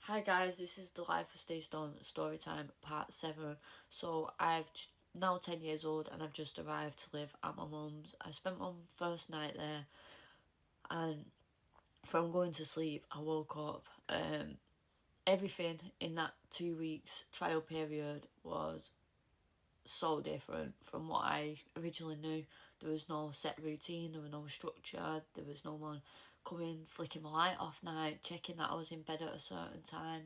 Hi guys, this is the Life of Stace storytime part 7. So now 10 years old and I've just arrived to live at my mum's. I spent my first night there, and from going to sleep I woke up. Everything in that 2 weeks trial period was so different from what I originally knew. There was no set routine, there was no structure, there was no one coming, flicking my light off night, checking that I was in bed at a certain time.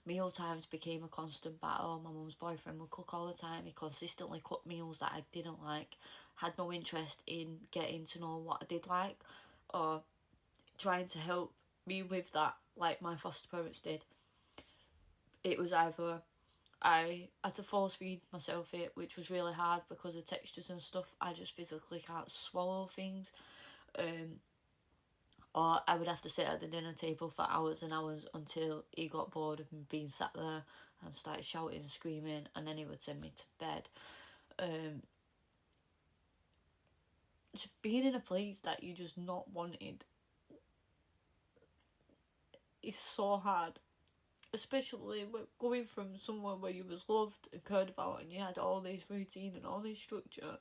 Meal times became a constant battle. My mum's boyfriend would cook all the time. He consistently cooked meals that I didn't like, had no interest in getting to know what I did like, or trying to help me with that like my foster parents did. It was either I had to force feed myself it, which was really hard because of textures and stuff. I just physically can't swallow things. Or I would have to sit at the dinner table for hours and hours until he got bored of me being sat there and started shouting and screaming, and then he would send me to bed. Just being in a place that you just not wanted is so hard. Especially going from somewhere where you was loved and cared about and you had all this routine and all this structure,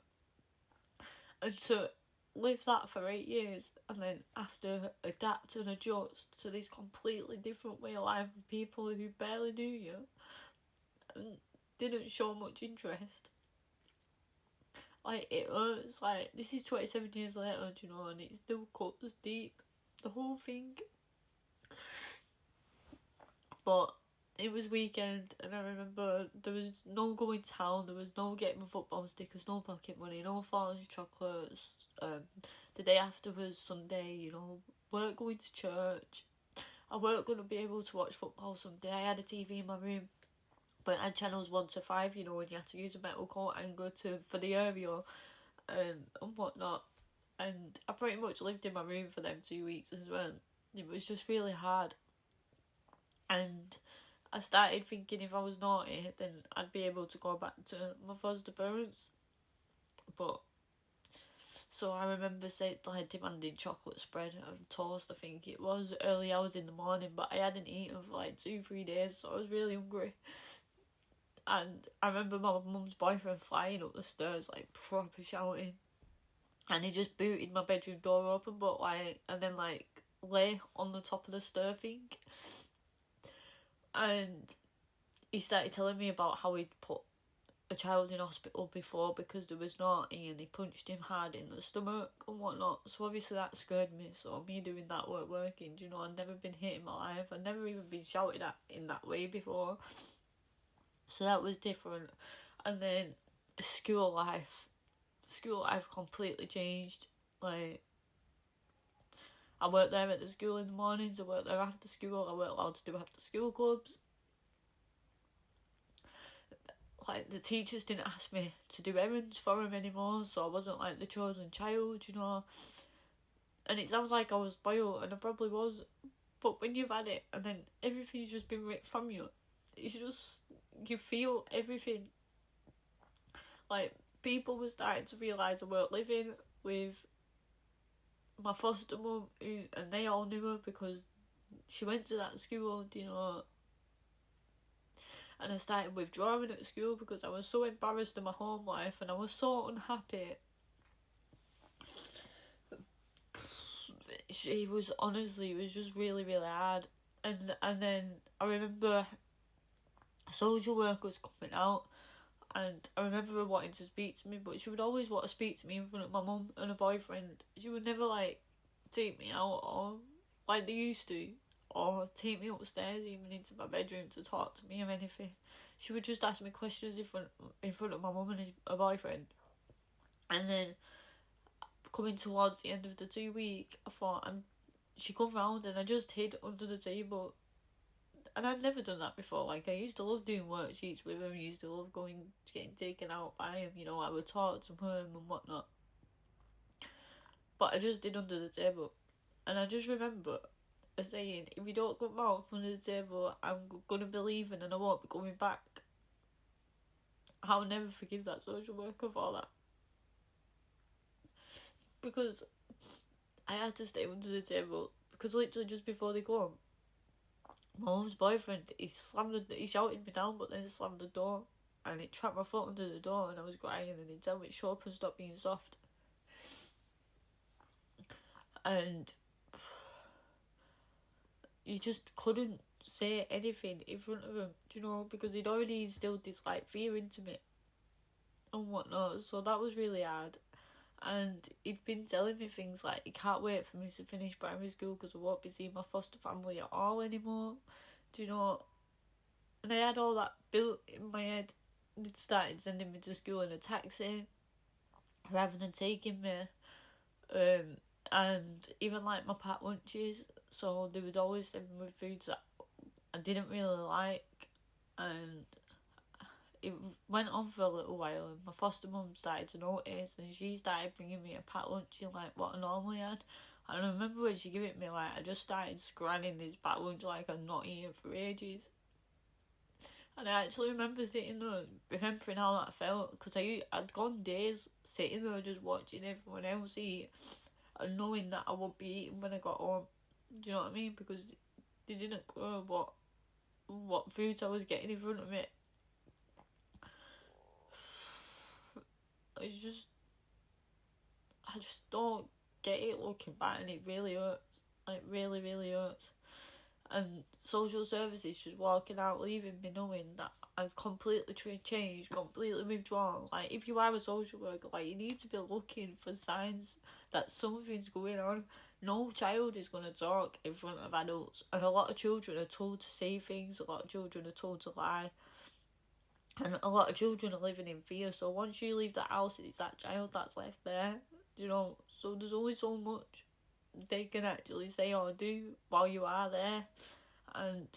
and to live that for 8 years and then after adapt and adjust to this completely different way of life with people who barely knew you and didn't show much interest. Like, it hurts. Like, this is 27 years later, and it still cuts deep, the whole thing. But it was weekend and I remember there was no going town, there was no getting football stickers, no pocket money, no falling chocolates. The day after was Sunday, weren't going to church. I weren't going to be able to watch football Sunday. I had a TV in my room, but it had channels 1 to 5, and you had to use a metal coat hanger for the area and whatnot. And I pretty much lived in my room for them 2 weeks as well. It was just really hard. And I started thinking if I was naughty, then I'd be able to go back to my foster parents. But so I remember demanding chocolate spread and toast. I think it was early hours in the morning, but I hadn't eaten for like 2-3 days, so I was really hungry. And I remember my mum's boyfriend flying up the stairs like proper shouting, and he just booted my bedroom door open, and then lay on the top of the stair thing. And he started telling me about how he'd put a child in hospital before because there was naughty, and he punched him hard in the stomach and whatnot. So obviously that scared me. So me doing that weren't working. I'd never been hit in my life. I'd never even been shouted at in that way before. So that was different. And then school life completely changed. Like, I worked there at the school in the mornings, I worked there after school, I weren't allowed to do after school clubs. Like, the teachers didn't ask me to do errands for them anymore, so I wasn't like the chosen child, And it sounds like I was spoiled, and I probably was, but when you've had it and then everything's just been ripped from you, it's just, you feel everything. Like, people were starting to realise I weren't living with my foster mum, and they all knew her because she went to that school, and I started withdrawing at school because I was so embarrassed in my home life and I was so unhappy. It was just really, really hard. And then I remember social work was coming out, and I remember her wanting to speak to me, but she would always want to speak to me in front of my mum and her boyfriend. She would never take me out or like they used to, or take me upstairs even into my bedroom to talk to me or anything. She would just ask me questions in front of my mum and her boyfriend. And then coming towards the end of the 2 week, I thought she come round and I just hid under the table. And I'd never done that before. Like, I used to love doing worksheets with him. I used to love getting taken out by him. I would talk to him and whatnot. But I just did under the table. And I just remember saying, if you don't come out from under the table, I'm going to be leaving and I won't be coming back. I'll never forgive that social worker for that. Because I had to stay under the table. Because literally just before they come, My mum's boyfriend, he shouted me down, but then slammed the door, and it trapped my foot under the door, and I was crying, and he told me to shut up and stop being soft. And you just couldn't say anything in front of him, do you know, because he'd already instilled this like fear into me and whatnot, so that was really hard. And he'd been telling me things like he can't wait for me to finish primary school because I won't be seeing my foster family at all anymore, do you know. And I had all that built in my head. They'd started sending me to school in a taxi rather than taking me. And even like my packed lunches, so they would always send me with foods that I didn't really like, and it went on for a little while, and my foster mum started to notice, and she started bringing me a packed lunch in like what I normally had. And I remember when she gave it me, like I just started scranning this packed lunch like I'd not eaten for ages. And I actually remember sitting there, remembering how that felt, because I'd gone days sitting there just watching everyone else eat, and knowing that I would be eating when I got home. Do you know what I mean? Because they didn't care what foods I was getting in front of me. It's just, I just don't get it looking back, and it really hurts. Like, really, really hurts. And social services just walking out, leaving me knowing that I've completely changed, completely withdrawn. Like, if you are a social worker, like, you need to be looking for signs that something's going on. No child is going to talk in front of adults, and a lot of children are told to say things, a lot of children are told to lie, and a lot of children are living in fear. So once you leave the house, it's that child that's left there, you know. So there's only so much they can actually say or do while you are there, and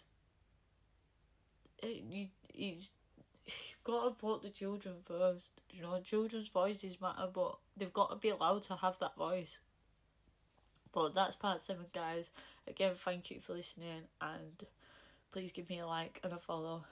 you've got to put the children first. You know, children's voices matter, but they've got to be allowed to have that voice. But that's part 7, guys. Again, thank you for listening, and please give me a like and a follow.